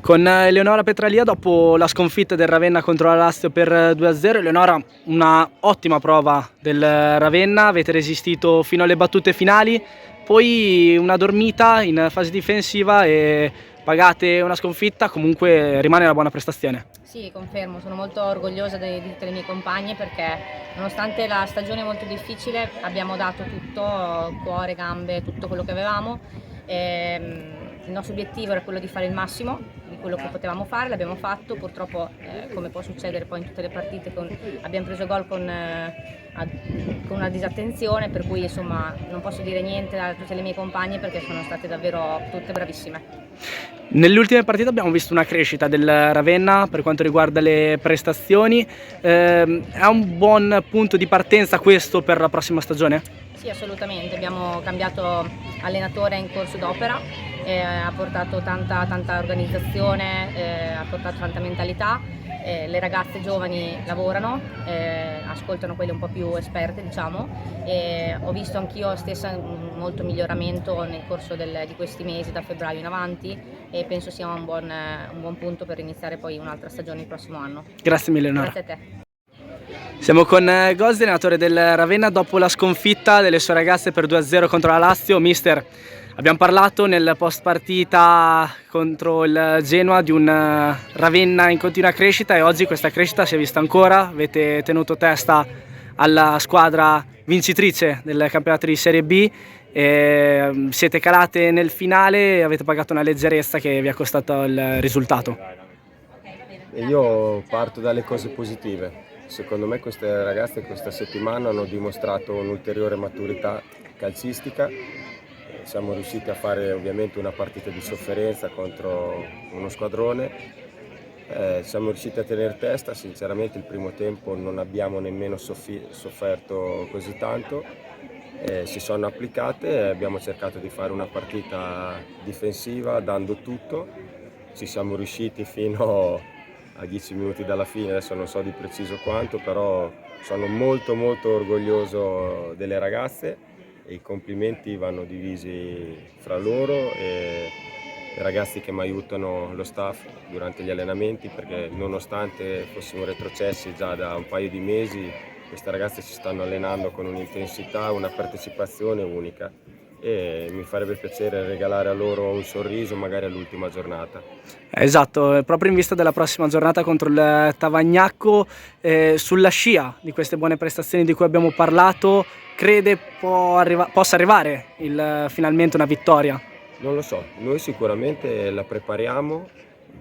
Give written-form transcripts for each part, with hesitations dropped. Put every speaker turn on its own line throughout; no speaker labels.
Con Eleonora Petralia dopo la sconfitta del Ravenna contro la Lazio per 2-0. Eleonora, una ottima prova del Ravenna, avete resistito fino alle battute finali, poi una dormita in fase difensiva e pagate una sconfitta, comunque rimane una buona prestazione.
Sì, confermo, sono molto orgogliosa di tutte le mie compagne perché nonostante la stagione molto difficile abbiamo dato tutto, cuore, gambe, tutto quello che avevamo. Il nostro obiettivo era quello di fare il massimo di quello che potevamo fare, l'abbiamo fatto, purtroppo come può succedere poi in tutte le partite abbiamo preso gol con una disattenzione, per cui insomma non posso dire niente a tutte le mie compagne perché sono state davvero tutte bravissime.
Nelle ultime partite abbiamo visto una crescita del Ravenna per quanto riguarda le prestazioni, è un buon punto di partenza questo per la prossima stagione?
Sì, assolutamente, abbiamo cambiato allenatore in corso d'opera, ha portato tanta organizzazione, ha portato tanta mentalità, le ragazze giovani lavorano, ascoltano quelle un po' più esperte diciamo, e ho visto anch'io stessa molto miglioramento nel corso di questi mesi, da febbraio in avanti, e penso sia un buon punto per iniziare poi un'altra stagione il prossimo anno.
Grazie mille Eleonora.
Grazie a te.
Siamo con Gozzi, allenatore del Ravenna, dopo la sconfitta delle sue ragazze per 2-0 contro la Lazio. Mister, abbiamo parlato nel post partita contro il Genoa di un Ravenna in continua crescita e oggi questa crescita si è vista ancora, avete tenuto testa alla squadra vincitrice del campionato di Serie B e siete calate nel finale e avete pagato una leggerezza che vi ha costato il risultato.
Io parto dalle cose positive. Secondo me queste ragazze questa settimana hanno dimostrato un'ulteriore maturità calcistica. Siamo riusciti a fare ovviamente una partita di sofferenza contro uno squadrone. Siamo riusciti a tenere testa, sinceramente il primo tempo non abbiamo nemmeno sofferto così tanto. Si sono applicate e abbiamo cercato di fare una partita difensiva dando tutto. Ci siamo riusciti fino a 10 minuti dalla fine, adesso non so di preciso quanto, però sono molto orgoglioso delle ragazze e i complimenti vanno divisi fra loro e i ragazzi che mi aiutano, lo staff durante gli allenamenti, perché nonostante fossimo retrocessi già da un paio di mesi, queste ragazze si stanno allenando con un'intensità, una partecipazione unica e mi farebbe piacere regalare a loro un sorriso magari all'ultima giornata.
Esatto, proprio in vista della prossima giornata contro il Tavagnacco, sulla scia di queste buone prestazioni di cui abbiamo parlato, crede possa arrivare finalmente una vittoria?
Non lo so, noi sicuramente la prepariamo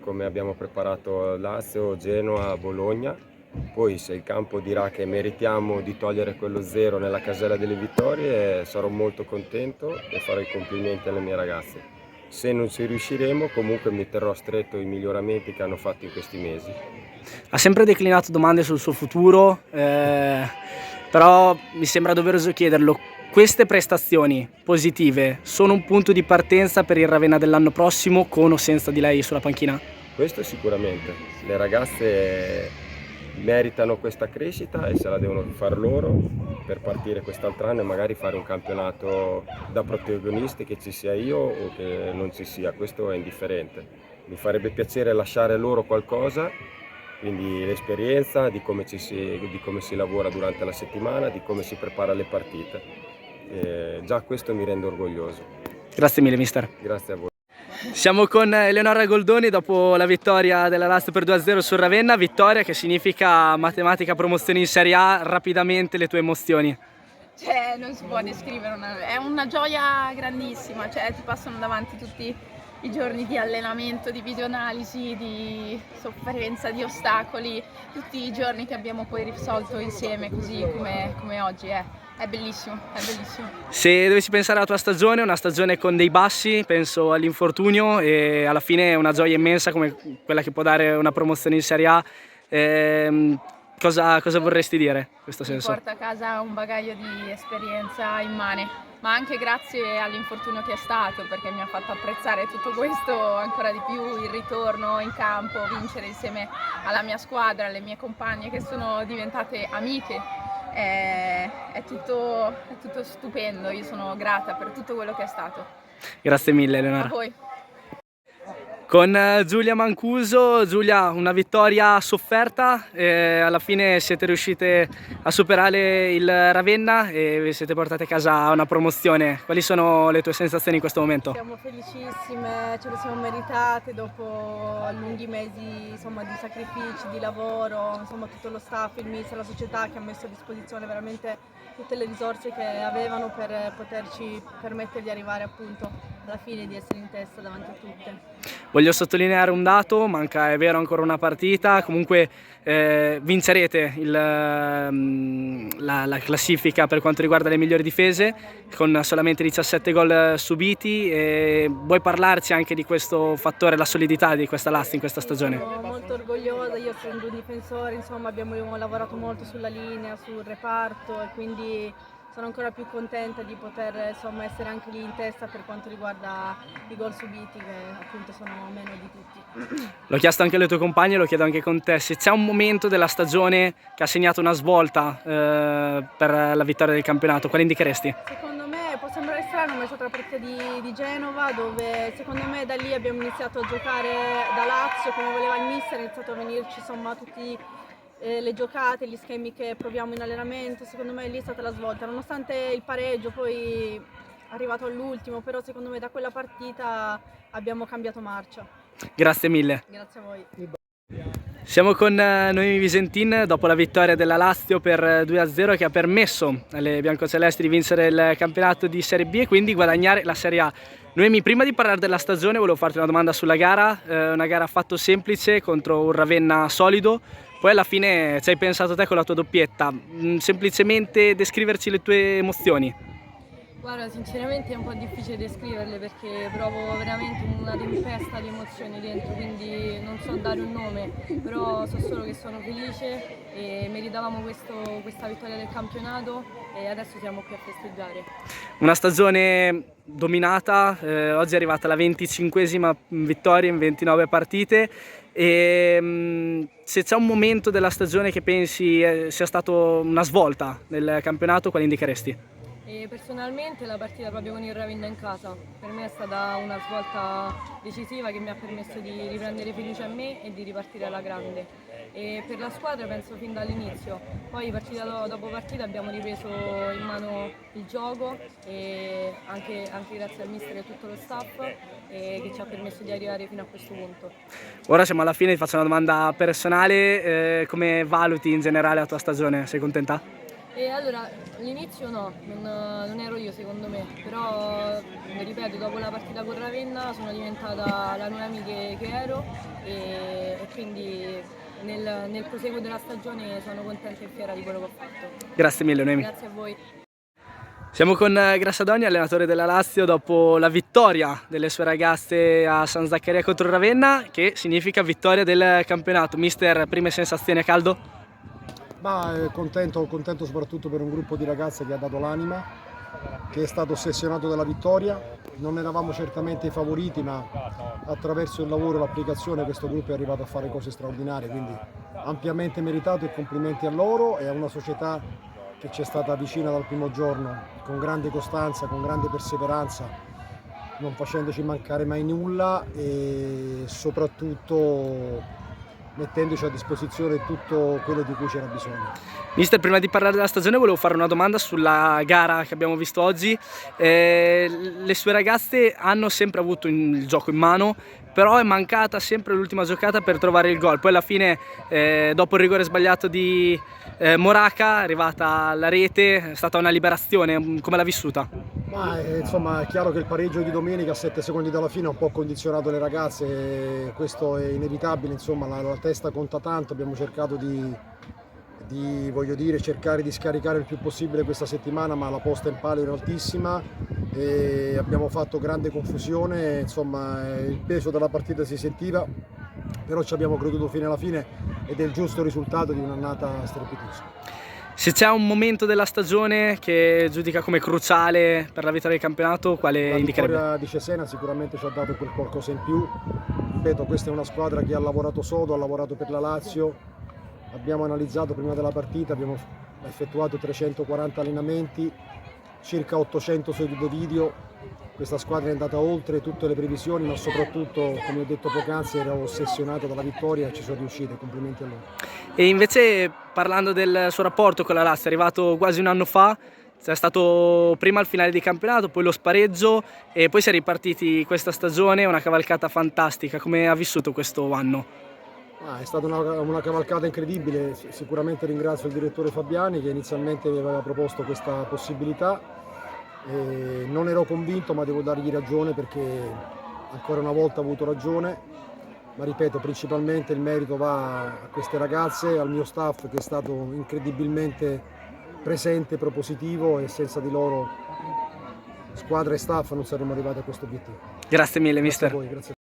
come abbiamo preparato Lazio, Genoa, Bologna. Poi se il campo dirà che meritiamo di togliere quello 0 nella casella delle vittorie, sarò molto contento e farò i complimenti alle mie ragazze. Se non ci riusciremo, comunque mi terrò stretto i miglioramenti che hanno fatto in questi mesi.
Ha sempre declinato domande sul suo futuro, però mi sembra doveroso chiederlo. Queste prestazioni positive sono un punto di partenza per il Ravenna dell'anno prossimo, con o senza di lei sulla panchina?
Questo sicuramente. Le ragazze meritano questa crescita e se la devono far loro per partire quest'altro anno e magari fare un campionato da protagonisti, che ci sia io o che non ci sia, questo è indifferente. Mi farebbe piacere lasciare loro qualcosa, quindi l'esperienza di come si lavora durante la settimana, di come si prepara le partite. Già questo mi rende orgoglioso.
Grazie mille mister.
Grazie a voi.
Siamo con Eleonora Goldoni dopo la vittoria della Lazio per 2-0 sul Ravenna, vittoria che significa matematica promozione in Serie A. Rapidamente le tue emozioni.
Cioè, non si può descrivere, è una gioia grandissima, cioè ti passano davanti tutti i giorni di allenamento, di videoanalisi, di sofferenza, di ostacoli, tutti i giorni che abbiamo poi risolto insieme così come oggi è bellissimo, è bellissimo.
Se dovessi pensare alla tua stagione, una stagione con dei bassi, penso all'infortunio e alla fine è una gioia immensa come quella che può dare una promozione in Serie A. Cosa vorresti dire in questo senso?
Mi porta a casa un bagaglio di esperienza immane, ma anche grazie all'infortunio che è stato, perché mi ha fatto apprezzare tutto questo ancora di più, il ritorno in campo, vincere insieme alla mia squadra, alle mie compagne che sono diventate amiche. È tutto stupendo, io sono grata per tutto quello che è stato.
Grazie mille Eleonora.
A voi.
Con Giulia Mancuso. Giulia, una vittoria sofferta, alla fine siete riuscite a superare il Ravenna e vi siete portate a casa una promozione. Quali sono le tue sensazioni in questo momento?
Siamo felicissime, ce le siamo meritate dopo lunghi mesi, insomma, di sacrifici, di lavoro, insomma, tutto lo staff, il mister, la società che ha messo a disposizione veramente tutte le risorse che avevano per poterci permettere di arrivare appunto alla fine, di essere in testa davanti a tutte.
Voglio sottolineare un dato, manca, è vero, ancora una partita, comunque vincerete la classifica per quanto riguarda le migliori difese con solamente 17 gol subiti. Vuoi parlarci anche di questo fattore, la solidità di questa Lasti in questa stagione?
Sono molto orgogliosa, io essendo un difensore, insomma, abbiamo lavorato molto sulla linea, sul reparto e quindi sono ancora più contenta di poter, insomma, essere anche lì in testa per quanto riguarda i gol subiti, che appunto sono meno di tutti.
L'ho chiesto anche alle tue compagne, lo chiedo anche con te, se c'è un momento della stagione che ha segnato una svolta per la vittoria del campionato, quale indicheresti?
Secondo me può sembrare strano, ma è stata la partita di Genova, dove secondo me da lì abbiamo iniziato a giocare da Lazio come voleva il mister, è iniziato a venirci, insomma, tutti le giocate, gli schemi che proviamo in allenamento. Secondo me lì è stata la svolta, nonostante il pareggio poi arrivato all'ultimo, però secondo me da quella partita abbiamo cambiato marcia.
Grazie mille.
Grazie a voi.
Siamo con Noemi Visentin dopo la vittoria della Lazio per 2-0 che ha permesso alle biancocelesti di vincere il campionato di Serie B e quindi guadagnare la Serie A. Noemi, prima di parlare della stagione volevo farti una domanda sulla gara, una gara affatto semplice contro un Ravenna solido. Poi alla fine ci hai pensato te con la tua doppietta, semplicemente descriverci le tue emozioni.
Guarda, sinceramente è un po' difficile descriverle perché provo veramente una tempesta di emozioni dentro, quindi non so dare un nome, però so solo che sono felice e meritavamo questa vittoria del campionato e adesso siamo qui a festeggiare.
Una stagione dominata, oggi è arrivata la 25esima vittoria in 29 partite. E se c'è un momento della stagione che pensi sia stato una svolta nel campionato, quale indicheresti?
E personalmente la partita proprio con il Ravenna in casa per me è stata una svolta decisiva che mi ha permesso di riprendere fiducia in me e di ripartire alla grande. E per la squadra penso fin dall'inizio, poi partita dopo partita abbiamo ripreso in mano il gioco e anche grazie al mister e tutto lo staff che ci ha permesso di arrivare fino a questo punto.
Ora siamo alla fine, ti faccio una domanda personale, come valuti in generale la tua stagione? Sei contenta?
E allora, all'inizio no, non ero io secondo me, però ripeto, dopo la partita con Ravenna sono diventata la Noemi che ero e quindi nel proseguo della stagione sono contenta e fiera di quello che ho fatto.
Grazie mille Noemi.
Grazie a voi.
Siamo con Grassadoni, allenatore della Lazio, dopo la vittoria delle sue ragazze a San Zaccaria contro Ravenna, che significa vittoria del campionato. Mister, prime sensazioni a caldo?
Ma contento soprattutto per un gruppo di ragazze che ha dato l'anima, che è stato ossessionato dalla vittoria. Non eravamo certamente i favoriti, ma attraverso il lavoro e l'applicazione questo gruppo è arrivato a fare cose straordinarie, quindi ampiamente meritato e complimenti a loro e a una società che ci è stata vicina dal primo giorno, con grande costanza, con grande perseveranza, non facendoci mancare mai nulla e soprattutto mettendoci a disposizione tutto quello di cui c'era bisogno.
Mister, prima di parlare della stagione volevo fare una domanda sulla gara che abbiamo visto oggi. Le sue ragazze hanno sempre avuto il gioco in mano, però è mancata sempre l'ultima giocata per trovare il gol. Poi alla fine, dopo il rigore sbagliato di Moraca, è arrivata la rete, è stata una liberazione. Come l'ha vissuta?
Ma insomma è chiaro che il pareggio di domenica a 7 secondi dalla fine ha un po' condizionato le ragazze, questo è inevitabile, insomma la testa conta tanto, abbiamo cercato cercare di scaricare il più possibile questa settimana, ma la posta in palio era altissima e abbiamo fatto grande confusione, insomma il peso della partita si sentiva, però ci abbiamo creduto fino alla fine ed è il giusto risultato di un'annata strepitosa.
Se c'è un momento della stagione che giudica come cruciale per la vittoria del campionato, quale indicherebbe?
La vittoria di Cesena sicuramente ci ha dato quel qualcosa in più. Ripeto, questa è una squadra che ha lavorato sodo, ha lavorato per la Lazio. Abbiamo analizzato prima della partita, abbiamo effettuato 340 allenamenti, circa 800 sedute video. questa squadra è andata oltre tutte le previsioni, ma soprattutto, come ho detto poc'anzi, ero ossessionato dalla vittoria e ci sono riusciti, complimenti a loro.
E invece, parlando del suo rapporto con la Lazio, è arrivato quasi un anno fa, è stato prima il finale di campionato, poi lo spareggio e poi si è ripartiti questa stagione, una cavalcata fantastica. Come ha vissuto questo anno?
È stata una cavalcata incredibile, sicuramente ringrazio il direttore Fabiani che inizialmente mi aveva proposto questa possibilità. Non ero convinto, ma devo dargli ragione perché ancora una volta ho avuto ragione, ma ripeto, principalmente il merito va a queste ragazze, al mio staff che è stato incredibilmente presente, propositivo, e senza di loro squadra e staff non saremmo arrivati a questo obiettivo.
Grazie mille,
Grazie
mister.
a voi, grazie.